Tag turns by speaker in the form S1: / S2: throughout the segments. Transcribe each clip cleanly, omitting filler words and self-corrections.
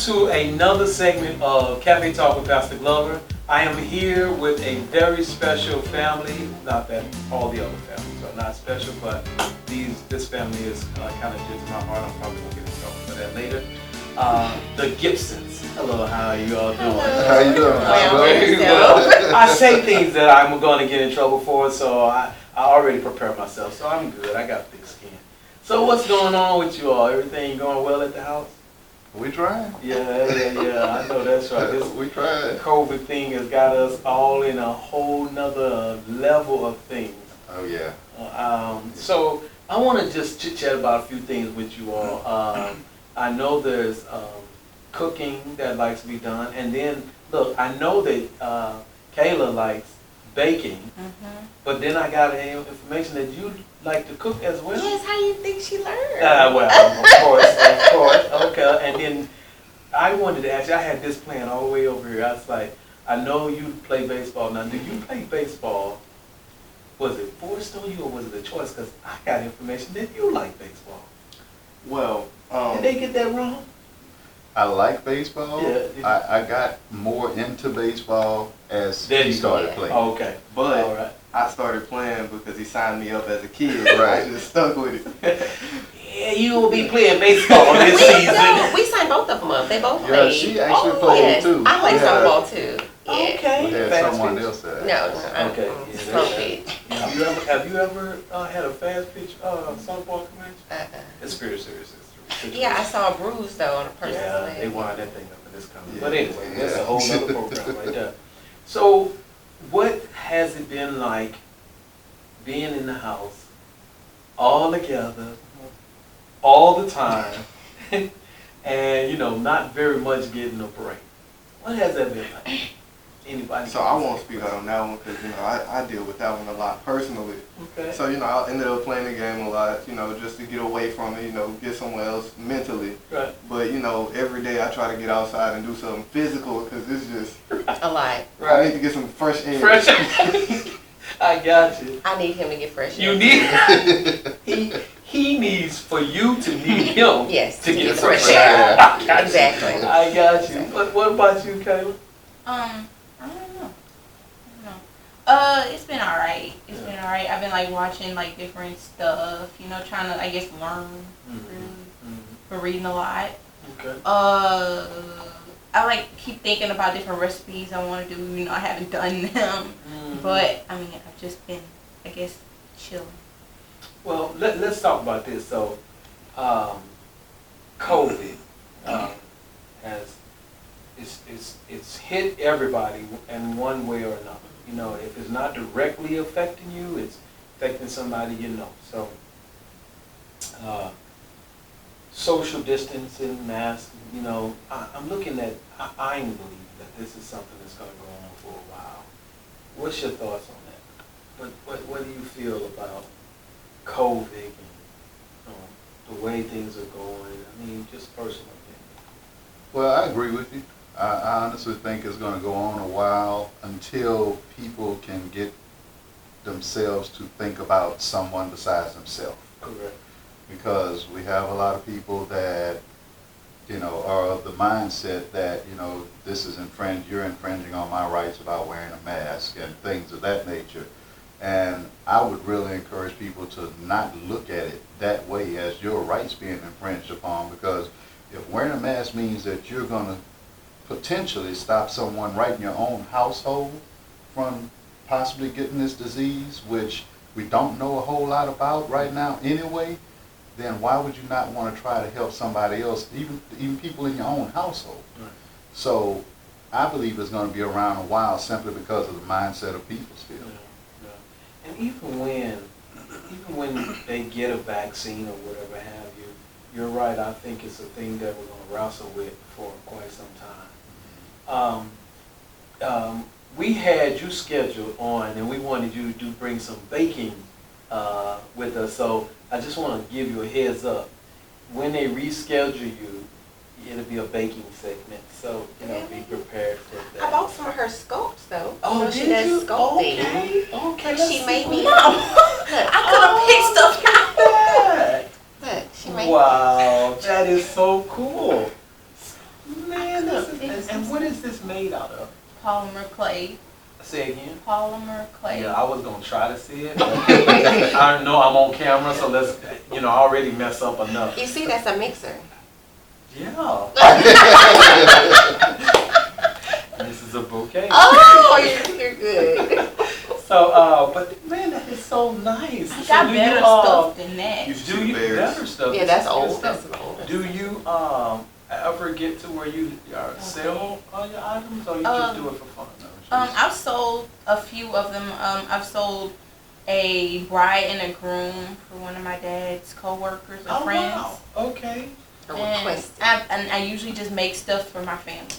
S1: to another segment of Cafe Talk with Pastor Glover. I am here with a very special family. Not that all the other families are not special, but this family is kind of dear to my heart. I'm probably going to get in trouble for that later. The Gibsons. Hello, how are you all doing?
S2: How you doing?
S1: Well, I say things that I'm going to get in trouble for, so I already prepared myself, so I'm good. I got thick skin. So what's going on with you all? Everything going well at the house?
S2: We trying.
S1: Yeah, I know that's right. This
S2: We tried.
S1: COVID thing has got us all in a whole nother level of things.
S2: Oh yeah.
S1: So I want to just chit chat about a few things with you all. I know there's cooking that likes to be done, and then look, I know that Kayla likes baking, but then I got information that you like to cook as well.
S3: Yes, how you think she learned?
S1: Well, of course, okay. And then I wanted to ask you, I had this plan all the way over here. I was like, I know you play baseball. Now, do you play baseball? Was it forced on you or was it a choice? Because I got information that you like baseball.
S4: Well,
S1: Did they get that wrong?
S2: I like baseball.
S1: Yeah.
S2: I got more into baseball as
S1: There
S2: he
S1: you go.
S2: started playing.
S1: Oh, okay.
S4: but
S1: All right.
S4: I started playing because he signed me up as a kid.
S2: Right.
S4: I just stuck with it.
S1: Yeah, you will be playing baseball this season.
S3: We signed both of them up. They both
S2: Yeah,
S3: played.
S2: she actually
S1: Oh,
S2: played
S3: Yes,
S2: too.
S3: I play
S2: We had-
S3: softball too. Yeah.
S1: Okay.
S2: We had
S1: Fast
S2: someone
S1: pitch.
S2: else that.
S3: No,
S1: Okay.
S3: I'm
S1: Yeah,
S3: slow
S1: that's-
S3: pitch.
S1: Have you ever had a fast pitch softball convention? It's very serious.
S3: Yeah, I saw a bruise though on a person's
S1: Yeah,
S3: leg.
S1: they wind that thing up in this company.
S2: Yeah.
S1: But anyway, that's
S2: Yeah.
S1: a whole other program right there. So, what has it been like being in the house all together, all the time, and not very much getting a break? What has that been like? Anybody?
S4: So I won't speak on that one because I deal with that one a lot personally.
S1: Okay.
S4: So I ended up playing the game a lot, just to get away from it, get somewhere else mentally.
S1: Right.
S4: But every day I try to get outside and do something physical because it's just
S3: A lot.
S4: I need to get some fresh air.
S1: Fresh. I got you.
S3: I need him to get fresh.
S1: You
S3: air.
S1: need. He needs for you to need him.
S3: Yes,
S1: To get
S3: fresh
S1: fresh
S3: air.
S1: air. I got you.
S3: Exactly.
S1: I got you. What about you, Kayla?
S5: I don't know. It's been alright. It's been alright. I've been like watching like different stuff, trying to I guess learn for reading a lot.
S1: Okay.
S5: I like keep thinking about different recipes I want to do. I haven't done them, but I mean I've just been I guess chilling.
S1: Well, let's talk about this. So, COVID has it's hit everybody in one way or another. If it's not directly affecting you, it's affecting somebody you know. So, social distancing, masks. I'm looking at. I believe that this is something that's going to go on for a while. What's your thoughts on that? What do you feel about COVID and the way things are going? I mean, just personal opinion.
S2: Well, I agree with you. I honestly think it's going to go on a while until people can get themselves to think about someone besides themselves.
S1: Correct.
S2: Because we have a lot of people that, are of the mindset that, this is you're infringing on my rights about wearing a mask and things of that nature. And I would really encourage people to not look at it that way as your rights being infringed upon, because if wearing a mask means that you're going to potentially stop someone right in your own household from possibly getting this disease, which we don't know a whole lot about right now anyway, then why would you not want to try to help somebody else, even people in your own household?
S1: Right.
S2: So I believe it's going to be around a while simply because of the mindset of people still.
S1: Yeah. And even when they get a vaccine or whatever have you, you're right. I think it's a thing that we're going to wrestle with for quite some time. We had you scheduled on, and we wanted you to bring some baking with us. So I just want to give you a heads up. When they reschedule you, it'll be a baking segment. So be prepared for that.
S3: I bought some of her sculpts though.
S1: Oh,
S3: she
S1: did
S3: does
S1: you?
S3: sculpting.
S1: Okay.
S3: She made me.
S5: No, I could have picked stuff out.
S1: that.
S3: Look, she made.
S1: Wow, that is so cool. Man, And what is this made out of?
S5: Polymer clay.
S1: Say again.
S5: Polymer clay.
S1: Yeah, I was gonna try to see it. But I know I'm on camera, so let's, I already mess up enough.
S3: You see, that's a mixer.
S1: Yeah. This is a bouquet.
S3: Oh, you're good.
S1: So, but man, that is so nice.
S5: I
S1: So
S5: got
S1: do you,
S5: better stuff than that.
S4: You
S1: Do you better stuff?
S3: Yeah,
S1: This
S3: that's
S1: is good
S3: old.
S1: stuff.
S3: That's old.
S1: Do you ever get to where you sell all your items, or you just do it for fun?
S5: I've sold a few of them. I've sold a bride and a groom for one of my dad's co-workers and friends.
S1: Wow. Okay.
S3: A
S5: And
S3: request.
S5: I usually just make stuff for my family.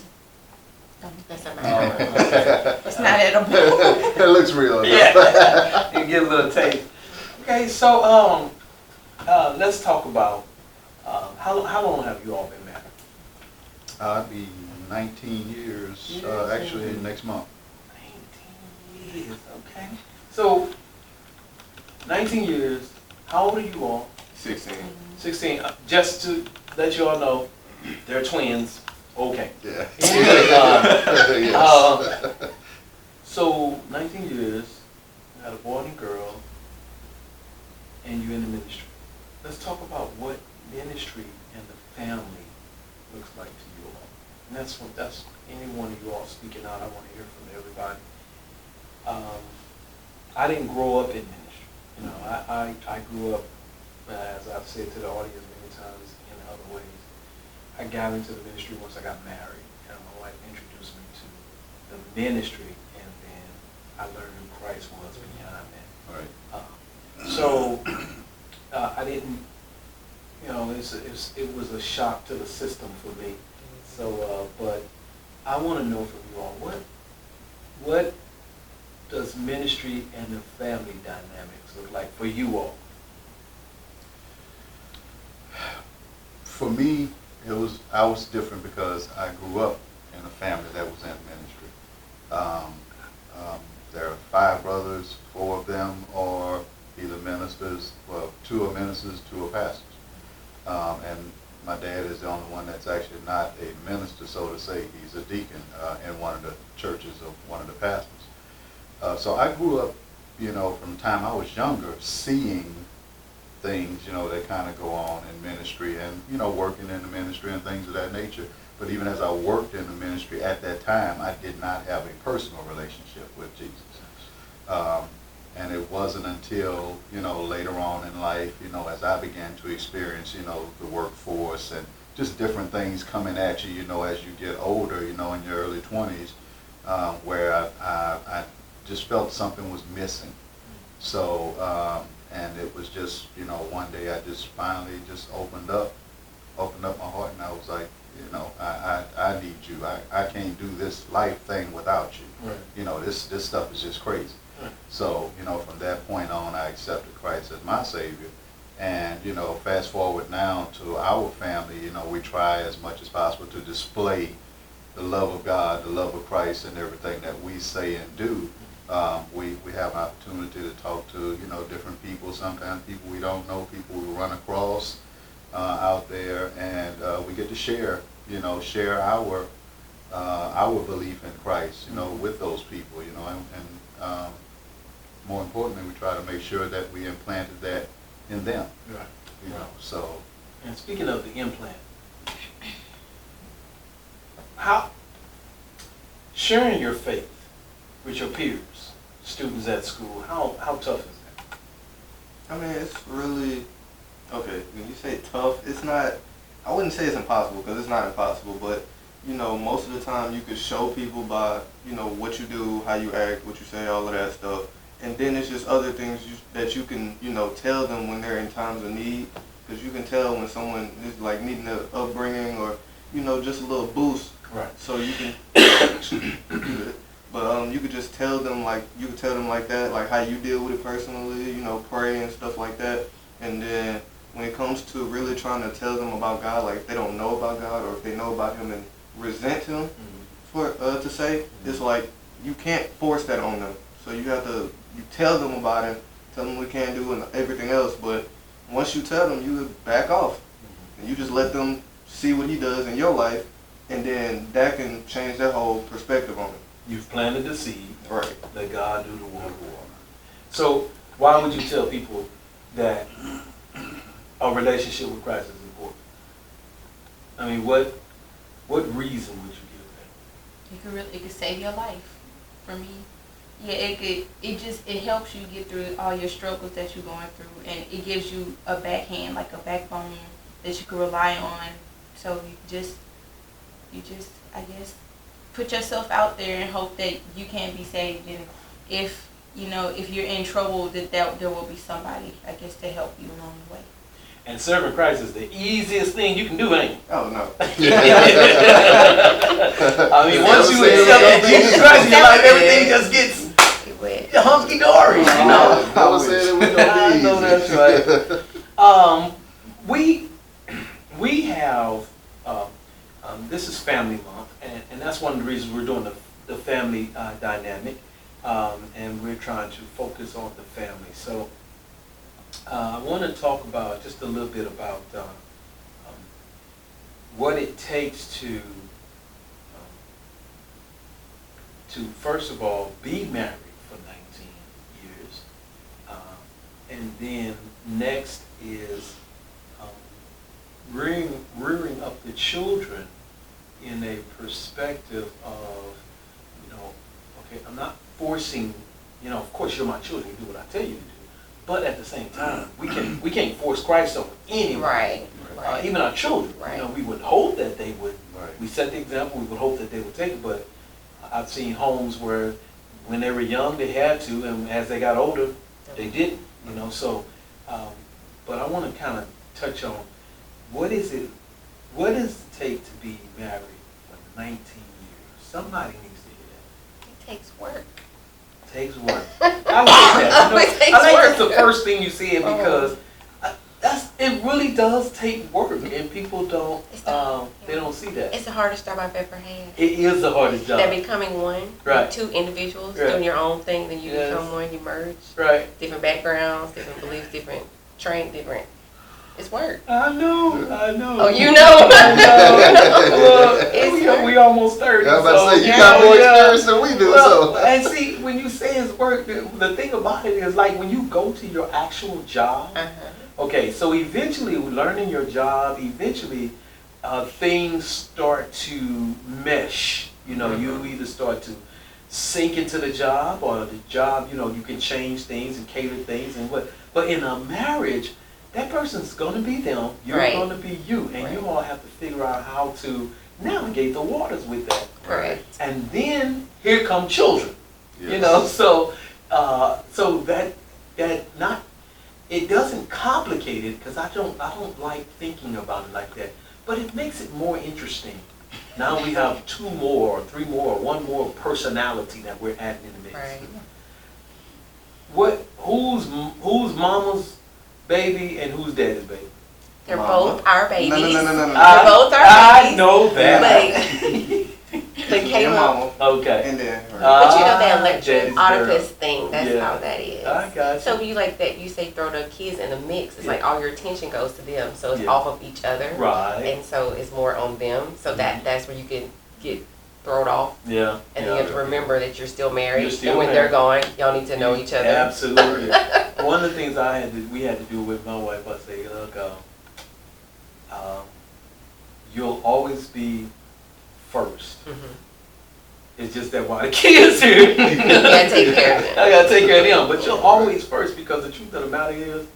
S3: That's a
S1: Oh,
S3: matter.
S1: okay.
S5: It's not edible.
S2: It looks real.
S1: Yeah. You get a little taste. Okay, so let's talk about how long have you all been married?
S2: I'll be 19 years,
S1: Yes.
S2: actually next month.
S1: 19 years. Okay. So 19 years. How old are you all?
S4: 16.
S1: 16. Just to let you all know, they're twins. Okay.
S2: Yeah.
S1: Yes. So 19 years, you had a boy and a girl, and you're in the ministry. Let's talk about what ministry and the family looks like to you all. And that's any one of you all speaking out. I want to hear from everybody. I didn't grow up in ministry. I grew up, as I've said to the audience many times, in other ways. I got into the ministry once I got married, and my wife introduced me to the ministry, and then I learned who Christ was beyond that.
S2: Right.
S1: So I didn't, it was a shock to the system for me. So, but I want to know from you all, what does ministry and the family dynamics look like for you all?
S2: For me, I was different because I grew up in a family that was in ministry. There are 5 brothers, 4 of them are either ministers, well, 2 are ministers, 2 are pastors. And my dad is the only one that's actually not a minister, so to say. He's a deacon in one of the churches of one of the pastors. So I grew up, from the time I was younger, seeing things, that kind of go on in ministry and, working in the ministry and things of that nature. But even as I worked in the ministry at that time, I did not have a personal relationship with Jesus. And it wasn't until, later on in life, as I began to experience, the workforce and just different things coming at you, as you get older, in your early 20s, where I just felt something was missing. So, and it was just, one day I just finally just opened up my heart, and I was like, I need you. I can't do this life thing without you.
S1: Right.
S2: This stuff is just crazy.
S1: Right.
S2: So, from that point on, I accepted Christ as my Savior. And, fast forward now to our family, we try as much as possible to display the love of God, the love of Christ, and everything that we say and do. We have an opportunity to talk to, different people, sometimes people we don't know, people we run across out there, and we get to share our belief in Christ, with those people, and more importantly, we try to make sure that we implanted that in them,
S1: Right.
S2: so.
S1: And speaking of the implant, how sharing your faith with your peers, students at school, how tough is that?
S4: I mean, it's really, okay, when you say tough, it's not, I wouldn't say it's impossible, because it's not impossible, but, most of the time you could show people by, what you do, how you act, what you say, all of that stuff. And then it's just other things that you can, tell them when they're in times of need, because you can tell when someone is like needing an upbringing or, just a little boost.
S1: Right.
S4: So you can, but you could just tell them like that, like how you deal with it personally, pray and stuff like that. And then when it comes to really trying to tell them about God, like if they don't know about God or if they know about Him and resent Him, to say, it's like you can't force that on them. So you have to tell them about Him, tell them what He can do and everything else. But once you tell them, you back off and you just let them see what He does in your life. and then that can change their whole perspective on it.
S1: You've planted the seed.
S4: Right.
S1: Let God do the water. So why would you tell people that a relationship with Christ is important? I mean, what reason would you give
S5: It could save your life. For me, yeah, it helps you get through all your struggles that you're going through, and it gives you a backhand, like a backbone that you can rely on. So you just I guess put yourself out there and hope that you can be saved, and if you're in trouble, that there will be somebody, I guess, to help you along the way.
S1: And serving Christ is the easiest thing you can do, ain't it?
S4: Oh no.
S1: I mean, once you accept Jesus Christ in your life, everything just gets hunky dory, you know.
S2: I was saying it was gonna be
S1: I know
S2: easy.
S1: that's right. We have this is Family Month, and that's one of the reasons we're doing the family dynamic, and we're trying to focus on the family. So I want to talk about just a little bit about what it takes to first of all be married for 19 years, and then next is rearing up the children in a perspective of, okay, I'm not forcing, of course you're my children, you do what I tell you to do, but at the same time, we can't force Christ on anyone.
S3: Right.
S1: Even our children,
S3: Right.
S1: we would hope that they would.
S2: Right.
S1: We set the example. We would hope that they would take it. But I've seen homes where, when they were young, they had to, and as they got older, they didn't. So, but I want to kind of touch on what does it take to be married for 19 years? Somebody needs to hear that.
S3: It takes work.
S1: It takes work. I like that.
S3: It takes
S1: I like
S3: work.
S1: that's the first thing you said, because it really does take work, and people don't they don't see that.
S3: It's the hardest job I've ever had.
S1: It is the hardest job.
S3: That becoming one,
S1: Right.
S3: two individuals
S1: Right.
S3: doing your own thing, then you
S1: Yes.
S3: become one, you merge.
S1: Right.
S3: Different backgrounds, different beliefs, different different. It's work.
S1: I know.
S3: Oh, you know.
S1: Well, we almost 30.
S2: I was about to
S1: so,
S2: say, you got more
S1: yeah.
S2: experience than we do,
S1: Well,
S2: so.
S1: and see, when you say it's work, the thing about it is, like, when you go to your actual job, okay, so eventually, learning your job, eventually, things start to mesh. You either start to sink into the job, or the job, you can change things and cater things and what. But in a marriage, that person's going to be them, you're
S3: Right.
S1: going to be you, and you all have to figure out how to navigate the waters with that.
S3: Correct.
S1: And then here come children,
S2: Yes.
S1: so that not, it doesn't complicate it, because I don't like thinking about it like that, but it makes it more interesting. Now we have 2 more, or 3 more, or 1 more personality that we're adding in the mix.
S3: Right.
S1: Who's mama's baby and who's daddy's baby?
S3: They're
S4: Mama.
S3: both our babies.
S4: No.
S3: They're both our
S1: I
S3: babies.
S1: know that.
S3: But
S4: Your
S3: Caleb,
S4: mama,
S1: Okay.
S4: and then her.
S3: but you know that
S1: Daddy's
S3: electric
S1: girl.
S3: autocus thing, that's
S1: Yeah.
S3: how that is.
S1: I got you.
S3: So you like that, you say throw the kids in the mix, it's
S1: Yeah.
S3: like all your attention goes to them, so it's
S1: Yeah.
S3: off of each other.
S1: Right.
S3: And so it's more on them, so that's where you can get thrown off,
S1: Yeah.
S3: and then you have to remember that you're still married,
S1: You're still
S3: and when
S1: married.
S3: they're gone, y'all need to know each other.
S1: Absolutely. One of the things we had to do with my wife, I say, look, you'll always be first. It's just that while the kids here,
S3: You gotta take care of them.
S1: I gotta take care of them. But you're always first, because the truth of the matter is,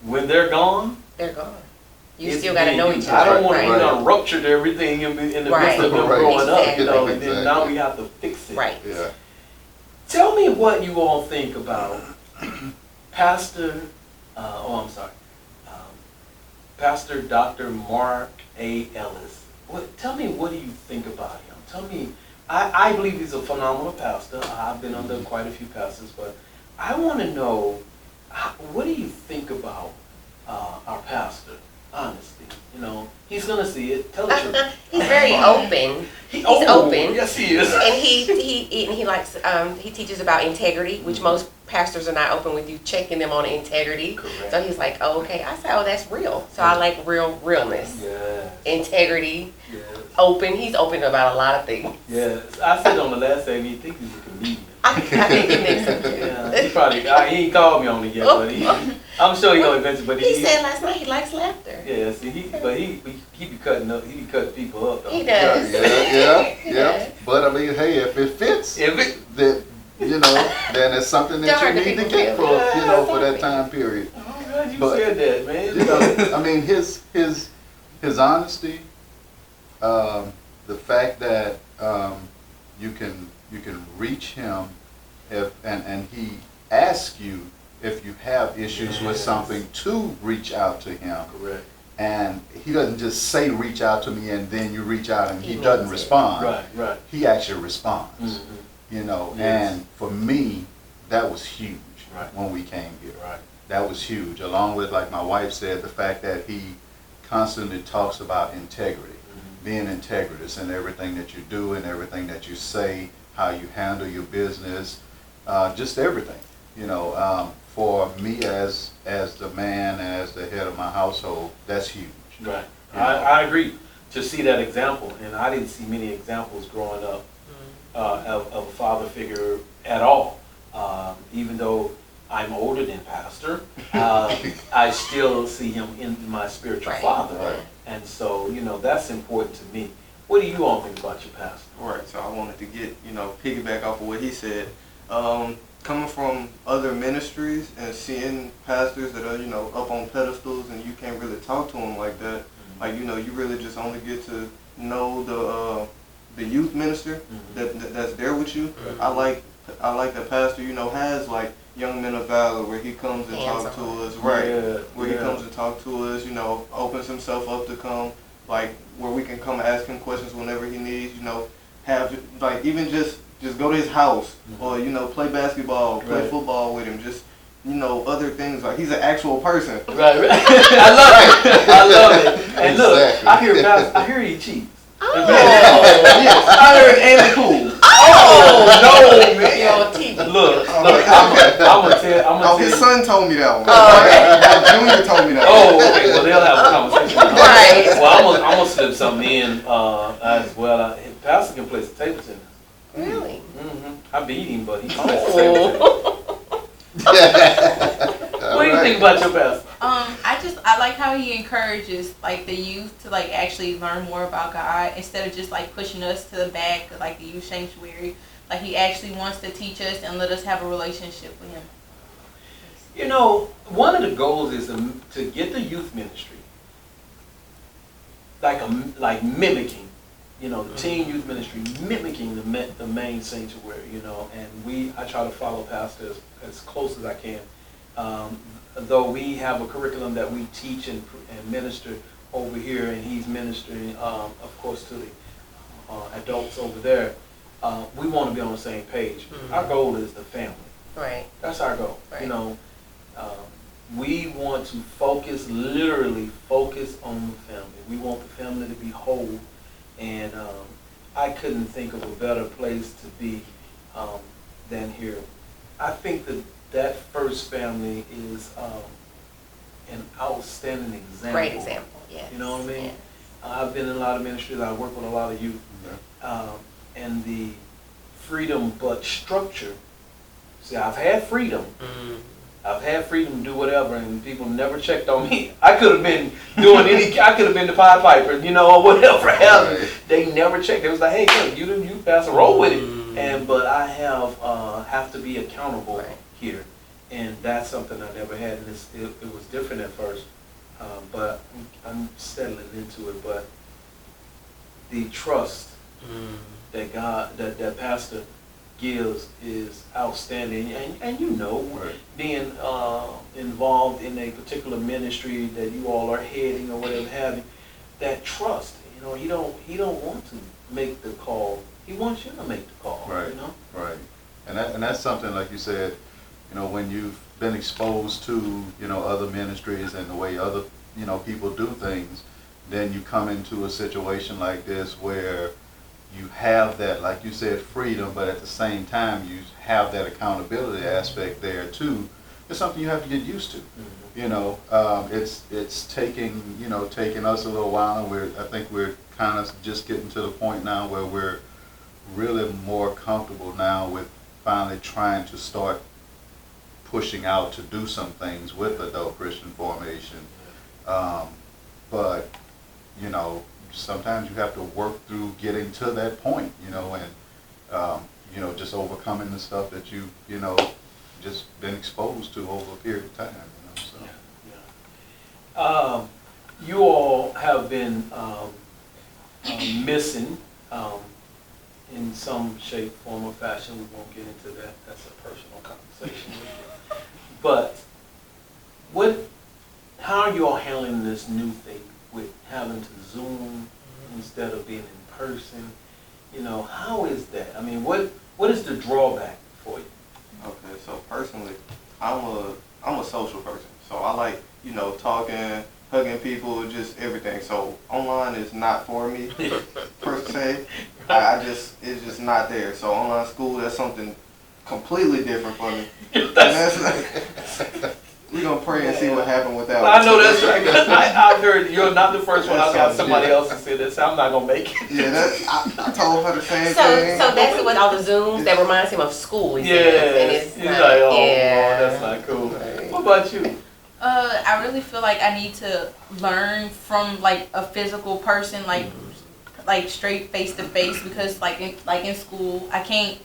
S1: when they're gone,
S3: They're gone. You
S1: it's
S3: still gotta
S1: me
S3: know
S1: and
S3: each
S1: you.
S3: other.
S1: I don't want to
S3: right.
S1: ruptured everything in the midst
S3: Right.
S1: of them
S2: Right.
S1: growing up,
S3: Exactly.
S1: and then now we have to fix it.
S3: Right.
S2: Yeah.
S1: Tell me what you all think about Pastor, Pastor Dr. Mark A. Ellis. Tell me, what do you think about him? Tell me, I believe he's a phenomenal pastor. I've been under quite a few pastors, but I want to know, what do you think about our pastor? Honestly, he's gonna see it. Tell the truth.
S3: He's very open. He's open.
S1: Yes, he is.
S3: And he likes he teaches about integrity, which most pastors are not open with you checking them on integrity.
S1: Correct.
S3: So he's like, oh, okay. I said, oh, that's real. So I like realness,
S1: Yes.
S3: integrity,
S1: Yes.
S3: open. He's open about a lot of things.
S1: Yes. I said on the last time, you think he's a comedian.
S3: I think he thinks so too.
S1: Yeah, he probably. He ain't called me on it yet, but I'm sure he gonna eventually. But
S3: He said last night he likes laughter.
S1: Yeah, see, he be cutting up. He be cutting people up. Though.
S3: He does.
S2: Yeah.
S3: Yes.
S2: But I mean, hey, if it fits,
S1: If it,
S2: that then it's something that
S3: Don't
S2: you
S3: hurt the
S2: need to
S3: people
S2: get for
S3: feelings.
S2: for that time period.
S1: I'm glad you
S2: But,
S1: said that, man.
S2: You know, I mean, his honesty, the fact that you can reach him and he asks you if you have issues with
S1: Yes.
S2: something to reach out to him.
S1: Correct.
S2: And he doesn't just say reach out to me and then you reach out and he
S3: He
S2: doesn't
S3: means it.
S2: respond.
S1: Right.
S2: He actually responds.
S1: Mm-hmm.
S2: You know,
S1: Yes.
S2: and for me, that was huge
S1: Right.
S2: when we came here.
S1: Right.
S2: That was huge. Along with, like my wife said, the fact that he constantly talks about integrity, being integritous in everything that you do and everything that you say, how you handle your business, just everything. You know, for me as the man, as the head of my household, that's huge.
S1: Right.
S2: You know?
S1: I agree. To see that example, and I didn't see many examples growing up of a father figure at all. Even though I'm older than Pastor, I still see him in my spiritual
S3: Right.
S1: father.
S2: Right.
S1: And so, that's important to me. What do you all think about your pastor?
S4: Right, so I wanted to get, piggyback off of what he said. Coming from other ministries and seeing pastors that are, up on pedestals and you can't really talk to them like that, like, you really just only get to know the youth minister that's there with you. I like that pastor, has like Young Men of Valor where he comes and talks to us, right?
S1: Yeah,
S4: Where he comes and talks to us, opens himself up to come, like where we can come and ask him questions whenever he needs, have like even just go to his house or play basketball, play
S1: Right.
S4: football with him, just other things, like he's an actual person.
S1: Right. I love it. And look,
S2: Exactly.
S1: I hear he cheats.
S3: Oh.
S4: Yes, I heard Andy Cool.
S1: Oh, no, man.
S3: Yo, T.
S1: Look, I'm gonna tell
S4: His
S1: you.
S4: son told me that one.
S3: Oh,
S4: Junior told me that.
S1: Oh, okay. Well, they'll have a conversation.
S3: Right.
S1: Well, I'm gonna slip something in as well. Pastor can play some table tennis.
S3: really?
S1: I beat him, but he plays some table
S3: Oh.
S1: tennis. What do you think about your pastor?
S5: I like how he encourages like the youth to like actually learn more about God instead of just like pushing us to the back of like the youth sanctuary. Like he actually wants to teach us and let us have a relationship with him.
S1: One of the goals is to get the youth ministry, like mimicking, the teen youth ministry, mimicking the main sanctuary, and I try to follow pastors as close as I can. Though we have a curriculum that we teach and minister over here, and he's ministering, of course, to the adults over there, we want to be on the same page. Our goal is the family.
S3: Right.
S1: That's our goal.
S3: Right.
S1: We want to literally focus on the family. We want the family to be whole, and I couldn't think of a better place to be than here. I think that first family is an outstanding example.
S3: Great example. Yes.
S1: You know what I mean?
S3: Yes.
S1: I've been in a lot of ministries. I work with a lot of youth, and the freedom but structure. See, I've had freedom. I've had freedom to do whatever, and people never checked on me. I could have been doing I could have been the Pied Piper, or whatever.
S2: Right.
S1: They never checked. It was like, hey, look, you pass a roll with it, but I have to be accountable here, and that's something I never had, and it was different at first, but I'm settling into it. But the trust that that pastor gives is outstanding, and being involved in a particular ministry that you all are heading or whatever having, that trust, he don't want to make the call, he wants you to make the call.
S2: Right. Right. And that's something, like you said, when you've been exposed to other ministries and the way other people do things, then you come into a situation like this where you have that, like you said, freedom, but at the same time, you have that accountability aspect there too. It's something you have to get used to. You know, it's taking, you know, taking us a little while, and I think we're kind of just getting to the point now where we're really more comfortable now with finally trying to start pushing out to do some things with adult Christian formation. But, you know, sometimes you have to work through getting to that point, you know, and, you know, just overcoming the stuff that you know, just been exposed to over a period of time, you know, so.
S1: Yeah. You all have been missing in some shape, form, or fashion. We won't get into that. That's a personal conversation with you. But how are you all handling this new thing with having to Zoom instead of being in person? You know, how is that? I mean, what is the drawback for you?
S4: Okay, so personally, I'm a social person. So I like, you know, talking, hugging people, just everything. So online is not for me per se. It's just not there. So online school, that's something completely different for me. We're gonna pray and see what happens with that.
S1: I know that's right. I've heard you're not the first one. I've got somebody else to say this. I'm not gonna make it.
S4: Yeah, I told her the same
S3: So
S4: thing.
S3: that's with all the Zooms that reminds him of school. He says, and it's
S1: he's
S3: not,
S1: like, oh,
S3: yeah.
S1: Lord, that's not cool. What about you?
S5: I really feel like I need to learn from like a physical person, like straight face to face, because like in school I can't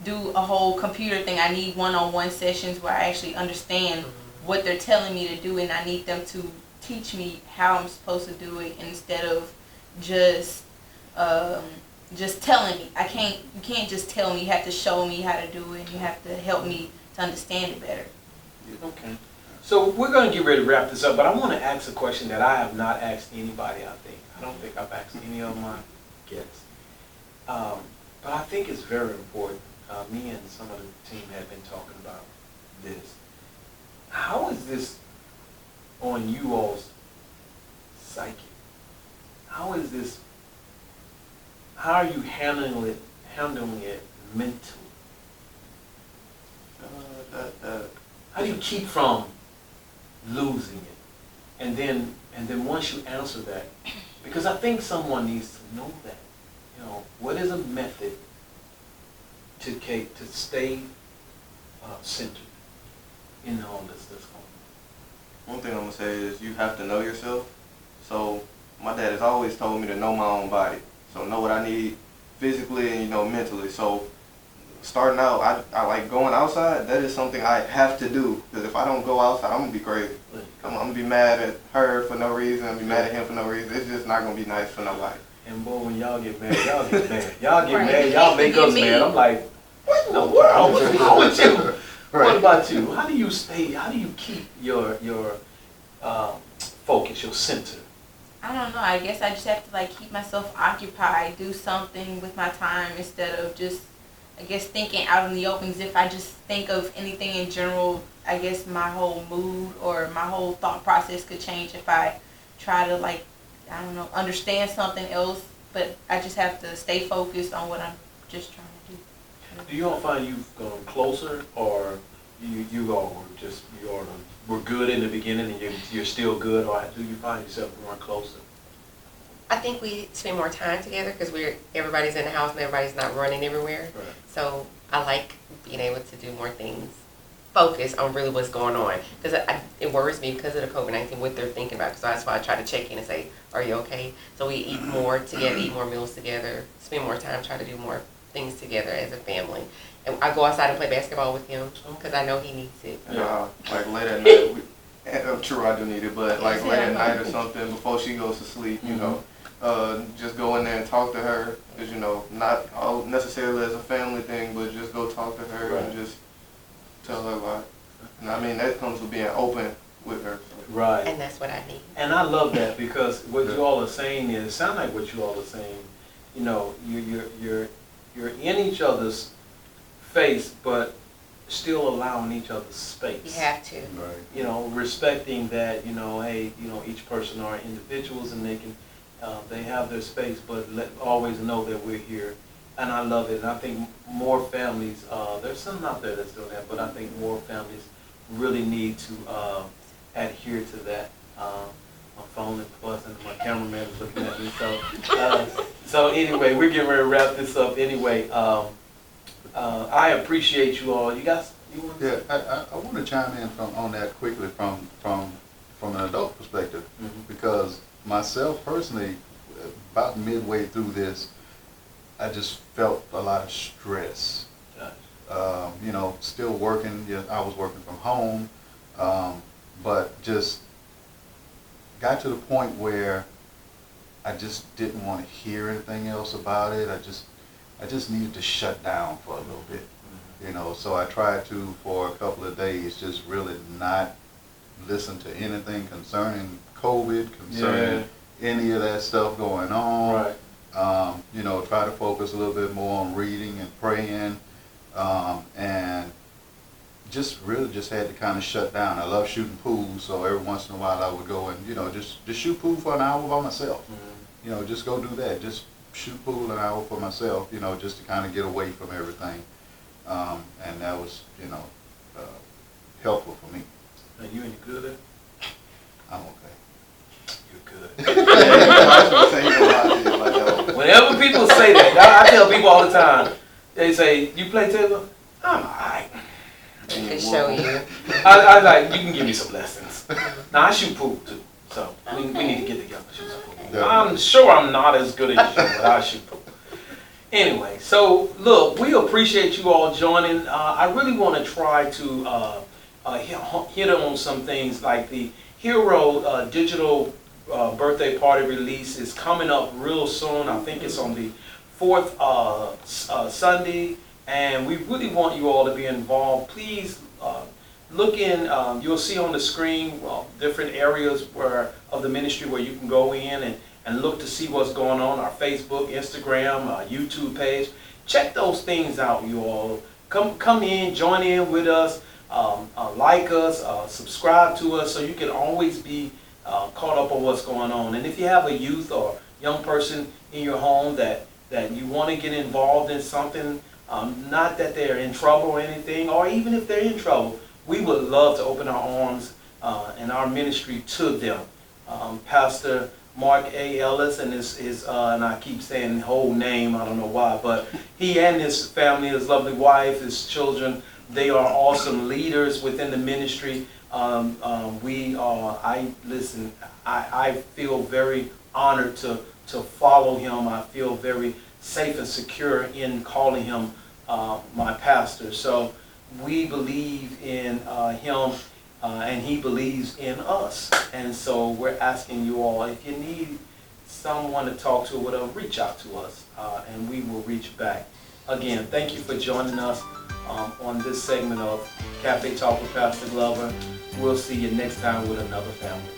S5: do a whole computer thing. I need one-on-one sessions where I actually understand what they're telling me to do, and I need them to teach me how I'm supposed to do it instead of just telling me. You can't just tell me. You have to show me how to do it, and you have to help me to understand it better.
S1: Okay. So we're going to get ready to wrap this up, but I want to ask a question that I have not asked anybody, I don't think I've asked any of my guests. But I think it's very important. Me and some of the team have been talking about this. How is this on you all's psyche? How are you handling it mentally? How do you keep from losing it? And then once you answer that, because I think someone needs to know that, you know, what is a method to stay centered in all this that's going on?
S4: One thing I'm gonna say is you have to know yourself. So my dad has always told me to know my own body. So know what I need physically and, you know, mentally. So starting out, I like going outside. That is something I have to do, because if I don't go outside, I'm gonna be crazy. I'm gonna be mad at her for no reason. I'm gonna be mad at him for no reason. It's just not gonna be nice for nobody.
S1: And boy, when y'all get mad, y'all get mad. Y'all get
S5: Right.
S1: mad, y'all make us mad. I'm like, what in the world? What's wrong with you?
S2: Right.
S1: What about you? How do you keep your focus, your center?
S5: I don't know. I guess I just have to like keep myself occupied, do something with my time instead of just, I guess, thinking out in the open. As if I just think of anything in general, I guess my whole mood or my whole thought process could change if I try to, like, I don't know, understand something else. But I just have to stay focused on what I'm just trying to do.
S1: Do you all find you've gone closer, or you all were good in the beginning and you're still good, or do you find yourself growing closer?
S3: I think we spend more time together because everybody's in the house and everybody's not running everywhere.
S1: Right.
S3: So I like being able to do more things, focus on really what's going on, because it worries me because of the COVID-19 what they're thinking about. So that's why I try to check in and say, "Are you okay?" So we eat more together, eat more meals together, spend more time, try to do more things together as a family. And I go outside and play basketball with him because I know he needs it.
S4: Yeah, like late at night. I'm sure I do need it, but like late at night or something before she goes to sleep, you know, just go in there and talk to her. Cause you know, not all necessarily as a family thing, but just go talk to her and just tell her why. And I mean, that comes with being open with her. So.
S1: Right.
S3: And that's what I need.
S1: And I love that, because what you all are saying is, sound like what you all are saying, you know, you're in each other's face, but still allowing each other's space.
S3: You have to.
S2: Right.
S1: You know, respecting that, you know, hey, you know, each person are individuals and they have their space, but always know that we're here and I love it. And I think more families, there's some out there that's doing that, but I think more families really need to adhere to that. My phone is buzzing, my cameraman is looking at me. So anyway, we're getting ready to wrap this up. Anyway, I appreciate you all. You guys, you want?
S2: Yeah, I want to chime in on that quickly from an adult perspective, because myself personally, about midway through this, I just felt a lot of stress. You know, still working. Yeah, I was working from home, but just got to the point where I just didn't want to hear anything else about it. I just needed to shut down for a little bit, you know. So I tried to, for a couple of days, just really not listen to anything concerning COVID, concerning any of that stuff going on.
S1: Right.
S2: You know, try to focus a little bit more on reading and praying, and just really just had to kind of shut down. I love shooting pool, so every once in a while I would go and, you know, just shoot pool for an hour by myself. You know, just go do that. Just shoot pool an hour for myself, you know, just to kind of get away from everything. And that was, you know, helpful for me.
S1: Are you any good at it?
S2: I'm okay.
S1: You're good.
S4: Like,
S1: Whenever people say that, I tell people all the time, they say, you play Taylor? I'm alright.
S3: I can show you.
S1: I like, you can give me some lessons. Now I shoot pool too, so we need to get together and shoot some pool. I'm sure I'm not as good as you, but I shoot pool. Anyway, so look, we appreciate you all joining. I really want to try to hit on some things like the Hero digital birthday party release is coming up real soon. I think it's on the 4th Sunday. And we really want you all to be involved. Please look in, you'll see on the screen different areas of the ministry where you can go in and look to see what's going on, our Facebook, Instagram, YouTube page. Check those things out, you all. Come in, join in with us, like us, subscribe to us so you can always be caught up on what's going on. And if you have a youth or young person in your home that you want to get involved in something, not that they're in trouble or anything, or even if they're in trouble, we would love to open our arms and our ministry to them. Pastor Mark A. Ellis and and I keep saying his whole name, I don't know why, but he and his family, his lovely wife, his children, they are awesome leaders within the ministry. I feel very honored to follow him. I feel very safe and secure in calling him my pastor. So we believe in him and he believes in us. And so we're asking you all, if you need someone to talk to or whatever, reach out to us and we will reach back. Again, thank you for joining us on this segment of Cafe Talk with Pastor Glover. We'll see you next time with another family.